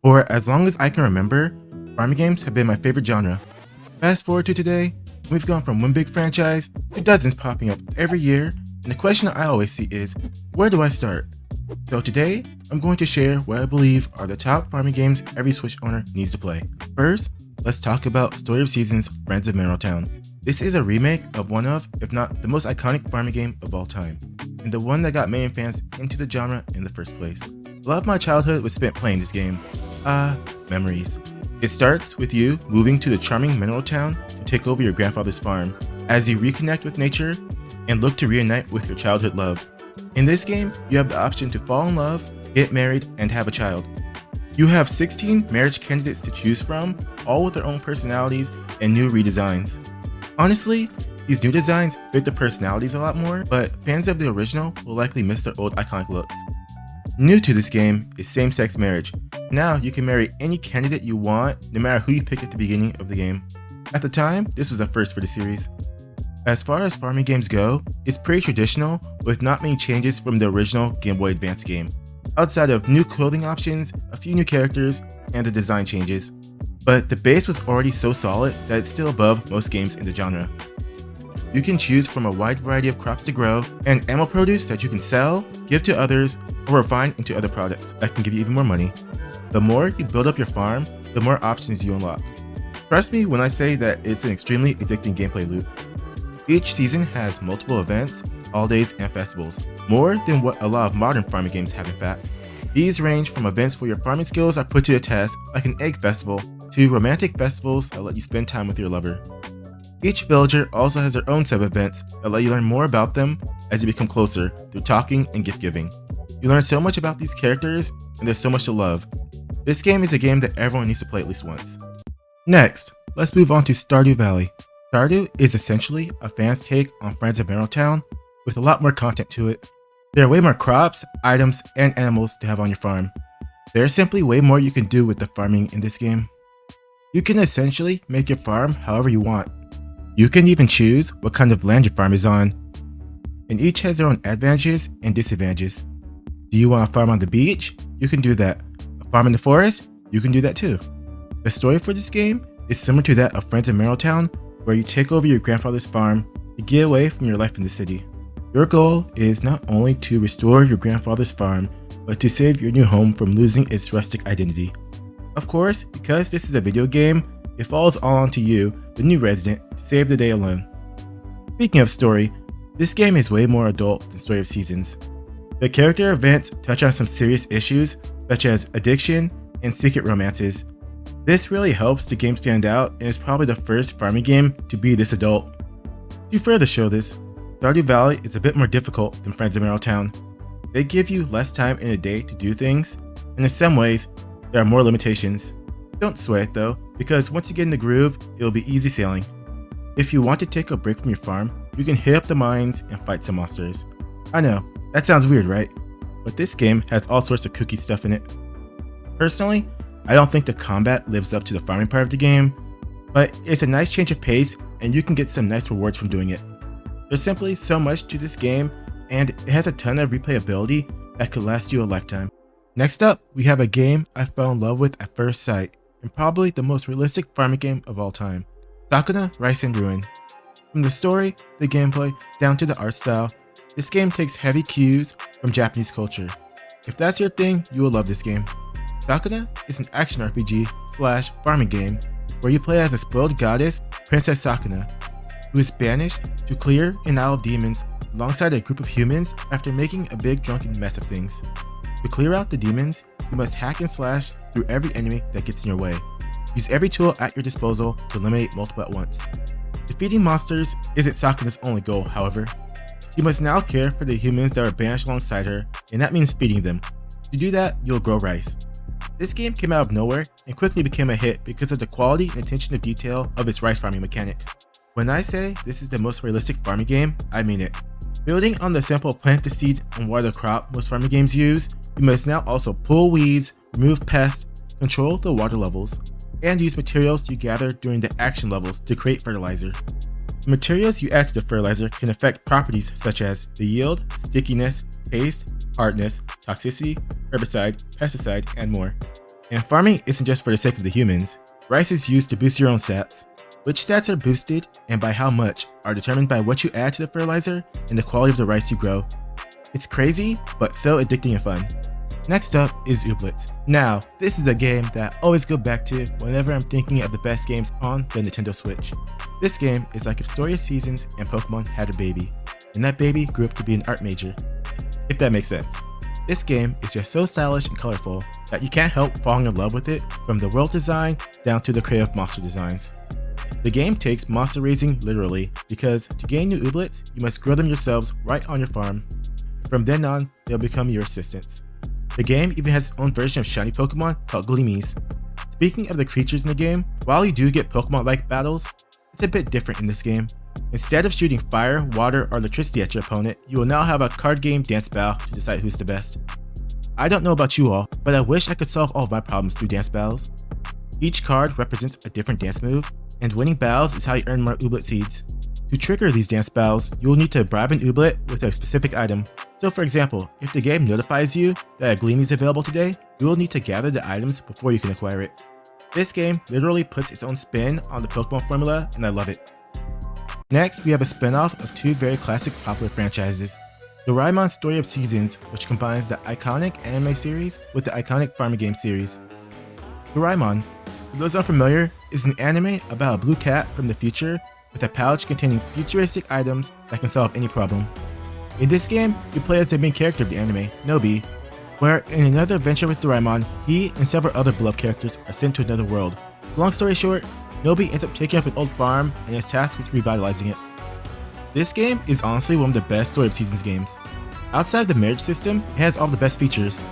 For as long as I can remember, farming games have been my favorite genre. Fast forward to today, we've gone from one big franchise to dozens popping up every year, and the question I always see is, where do I start? So today, I'm going to share what I believe are the top farming games every Switch owner needs to play. First, let's talk about Story of Seasons Friends of Mineral. This is a remake of one of, if not the most iconic farming game of all time, and the one that got many fans into the genre in the first place. A lot of my childhood was spent playing this game. Memories. It starts with you moving to the charming mineral town to take over your grandfather's farm, as you reconnect with nature and look to reunite with your childhood love. In this game, you have the option to fall in love, get married, and have a child. You have 16 marriage candidates to choose from, all with their own personalities and new redesigns. Honestly, these new designs fit the personalities a lot more, but fans of the original will likely miss their old iconic looks. New to this game is same-sex marriage. Now you can marry any candidate you want, no matter who you pick at the beginning of the game. At the time, this was a first for the series. As far as farming games go, it's pretty traditional, with not many changes from the original Game Boy Advance game, outside of new clothing options, a few new characters, and the design changes. But the base was already so solid that it's still above most games in the genre. You can choose from a wide variety of crops to grow, and animal produce that you can sell, give to others, or refine into other products that can give you even more money. The more you build up your farm, the more options you unlock. Trust me when I say that it's an extremely addicting gameplay loop. Each season has multiple events, holidays, and festivals, more than what a lot of modern farming games have in fact. These range from events where your farming skills are put to the test, like an egg festival, to romantic festivals that let you spend time with your lover. Each villager also has their own set of events that let you learn more about them as you become closer through talking and gift giving. You learn so much about these characters, and there's so much to love. This game is a game that everyone needs to play at least once. Next, let's move on to Stardew Valley. Stardew is essentially a fan's take on Friends of Mineral, with a lot more content to it. There are way more crops, items, and animals to have on your farm. There's simply way more you can do with the farming in this game. You can essentially make your farm however you want. You can even choose what kind of land your farm is on, and each has their own advantages and disadvantages. Do you want to farm on the beach? You can do that. A farm in the forest? You can do that too. The story for this game is similar to that of Friends of Mineral, where you take over your grandfather's farm to get away from your life in the city. Your goal is not only to restore your grandfather's farm, but to save your new home from losing its rustic identity. Of course, because this is a video game, it falls all onto you, the new resident, to save the day alone. Speaking of story, this game is way more adult than Story of Seasons. The character events touch on some serious issues, such as addiction and secret romances. This really helps the game stand out and is probably the first farming game to be this adult. To further show this, Stardew Valley is a bit more difficult than Friends of Mineral. They give you less time in a day to do things, and in some ways, there are more limitations. Don't sweat it though, because once you get in the groove, it will be easy sailing. If you want to take a break from your farm, you can hit up the mines and fight some monsters. I know, that sounds weird, right? But this game has all sorts of kooky stuff in it. Personally, I don't think the combat lives up to the farming part of the game, but it's a nice change of pace and you can get some nice rewards from doing it. There's simply so much to this game, and it has a ton of replayability that could last you a lifetime. Next up, we have a game I fell in love with at first sight, and probably the most realistic farming game of all time, Sakuna, Rice and Rune. From the story, the gameplay, down to the art style, this game takes heavy cues from Japanese culture. If that's your thing, you will love this game. Sakuna is an action RPG / farming game where you play as a spoiled goddess, Princess Sakuna, who is banished to clear an isle of demons alongside a group of humans after making a big drunken mess of things. To clear out the demons, you must hack and slash through every enemy that gets in your way. Use every tool at your disposal to eliminate multiple at once. Defeating monsters isn't Sakuna's only goal, however. She must now care for the humans that are banished alongside her, and that means feeding them. To do that, you'll grow rice. This game came out of nowhere and quickly became a hit because of the quality and attention to detail of its rice farming mechanic. When I say this is the most realistic farming game, I mean it. Building on the simple plant the seed and water the crop most farming games use, you must now also pull weeds, remove pests, control the water levels, and use materials you gather during the action levels to create fertilizer. The materials you add to the fertilizer can affect properties such as the yield, stickiness, taste, hardness, toxicity, herbicide, pesticide, and more. And farming isn't just for the sake of the humans. Rice is used to boost your own stats. Which stats are boosted and by how much are determined by what you add to the fertilizer and the quality of the rice you grow. It's crazy, but so addicting and fun. Next up is Ooblets. Now, this is a game that I always go back to whenever I'm thinking of the best games on the Nintendo Switch. This game is like if Story of Seasons and Pokemon had a baby, and that baby grew up to be an art major. If that makes sense. This game is just so stylish and colorful that you can't help falling in love with it, from the world design down to the creative monster designs. The game takes monster raising literally, because to gain new Ooblets, you must grow them yourselves right on your farm. From then on, they'll become your assistants. The game even has its own version of shiny Pokemon called Gleamies. Speaking of the creatures in the game, while you do get Pokemon-like battles, it's a bit different in this game. Instead of shooting fire, water, or electricity at your opponent, you will now have a card game dance battle to decide who's the best. I don't know about you all, but I wish I could solve all of my problems through dance battles. Each card represents a different dance move, and winning battles is how you earn more Ooblet seeds. To trigger these dance battles, you will need to bribe an Ooblet with a specific item. So for example, if the game notifies you that a Gleamie is available today, you will need to gather the items before you can acquire it. This game literally puts its own spin on the Pokemon formula, and I love it. Next, we have a spin-off of two very classic popular franchises. Doraemon Story of Seasons, which combines the iconic anime series with the iconic farming game series. Doraemon, for those unfamiliar, is an anime about a blue cat from the future with a pouch containing futuristic items that can solve any problem. In this game, you play as the main character of the anime, Nobi, where in another adventure with Doraemon, he and several other beloved characters are sent to another world. Long story short, Nobi ends up taking up an old farm and is tasked with revitalizing it. This game is honestly one of the best Story of Seasons games. Outside of the marriage system, it has all the best features.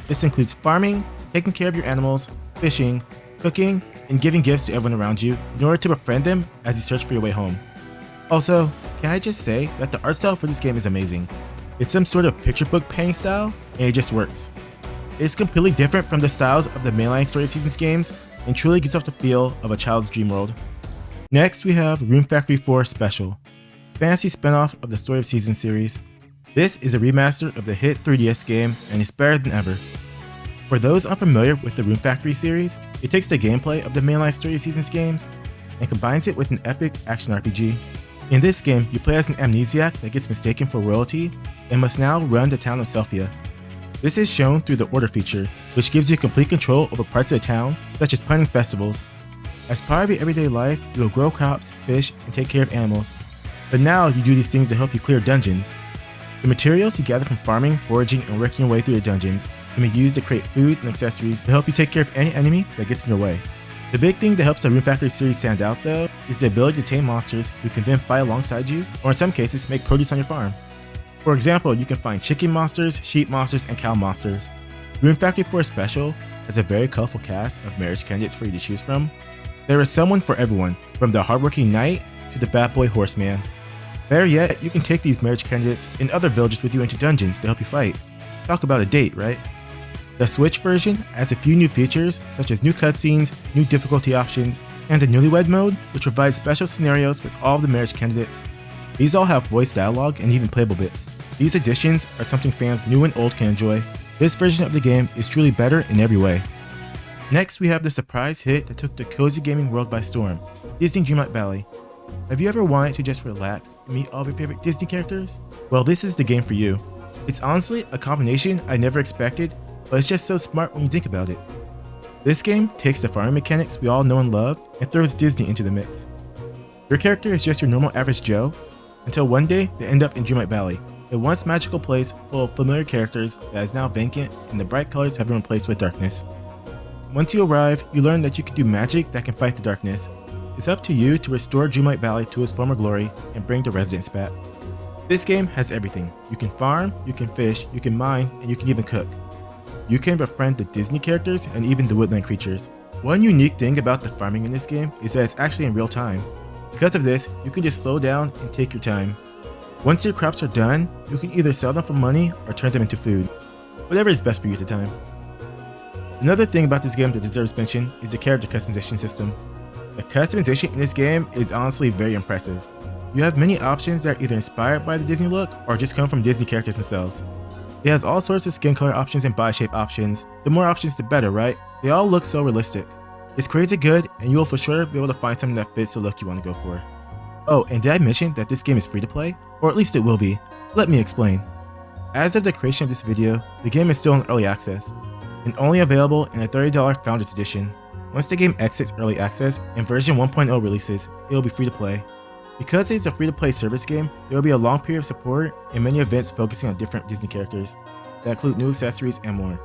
This includes farming, taking care of your animals, fishing, cooking, and giving gifts to everyone around you in order to befriend them as you search for your way home. Also, can I just say that the art style for this game is amazing. It's some sort of picture book painting style, and it just works. It's completely different from the styles of the mainline Story of Seasons games, and truly gives off the feel of a child's dream world. Next, we have Rune Factory 4 Special, a fantasy spin-off of the Story of Seasons series. This is a remaster of the hit 3DS game, and it's better than ever. For those unfamiliar with the Rune Factory series, it takes the gameplay of the mainline Story of Seasons games and combines it with an epic action RPG. In this game, you play as an amnesiac that gets mistaken for royalty and must now run the town of Selphia. This is shown through the order feature, which gives you complete control over parts of the town, such as planning festivals. As part of your everyday life, you will grow crops, fish, and take care of animals. But now you do these things to help you clear dungeons. The materials you gather from farming, foraging, and working your way through your dungeons can be used to create food and accessories to help you take care of any enemy that gets in your way. The big thing that helps the Rune Factory series stand out though, is the ability to tame monsters who can then fight alongside you, or in some cases, make produce on your farm. For example, you can find chicken monsters, sheep monsters, and cow monsters. Rune Factory 4 Special has a very colorful cast of marriage candidates for you to choose from. There is someone for everyone, from the hardworking knight to the bad boy horseman. Better yet, you can take these marriage candidates and other villages with you into dungeons to help you fight. Talk about a date, right? The Switch version adds a few new features, such as new cutscenes, new difficulty options, and a newlywed mode, which provides special scenarios with all of the marriage candidates. These all have voice dialogue and even playable bits. These additions are something fans new and old can enjoy. This version of the game is truly better in every way. Next, we have the surprise hit that took the cozy gaming world by storm, Disney Dreamlight Valley. Have you ever wanted to just relax and meet all of your favorite Disney characters? Well, this is the game for you. It's honestly a combination I never expected, but it's just so smart when you think about it. This game takes the farming mechanics we all know and love and throws Disney into the mix. Your character is just your normal average Joe, until one day they end up in Dreamlight Valley, a once magical place full of familiar characters that is now vacant and the bright colors have been replaced with darkness. Once you arrive, you learn that you can do magic that can fight the darkness. It's up to you to restore Dreamlight Valley to its former glory and bring the residents back. This game has everything. You can farm, you can fish, you can mine, and you can even cook. You can befriend the Disney characters and even the woodland creatures. One unique thing about the farming in this game is that it's actually in real time. Because of this, you can just slow down and take your time. Once your crops are done, you can either sell them for money or turn them into food. Whatever is best for you at the time. Another thing about this game that deserves mention is the character customization system. The customization in this game is honestly very impressive. You have many options that are either inspired by the Disney look or just come from Disney characters themselves. It has all sorts of skin color options and body shape options. The more options the better, right? They all look so realistic. It's crazy good, and you will for sure be able to find something that fits the look you want to go for. Oh, and did I mention that this game is free to play? Or at least it will be. Let me explain. As of the creation of this video, the game is still in early access, and only available in a $30 Founders Edition. Once the game exits early access and version 1.0 releases, it will be free to play. Because it's a free to play service game, there will be a long period of support and many events focusing on different Disney characters that include new accessories and more.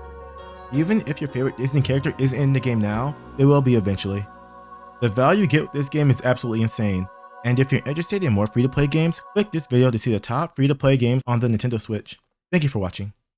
Even if your favorite Disney character isn't in the game now, they will be eventually. The value you get with this game is absolutely insane, and if you're interested in more free to play games, click this video to see the top free to play games on the Nintendo Switch. Thank you for watching.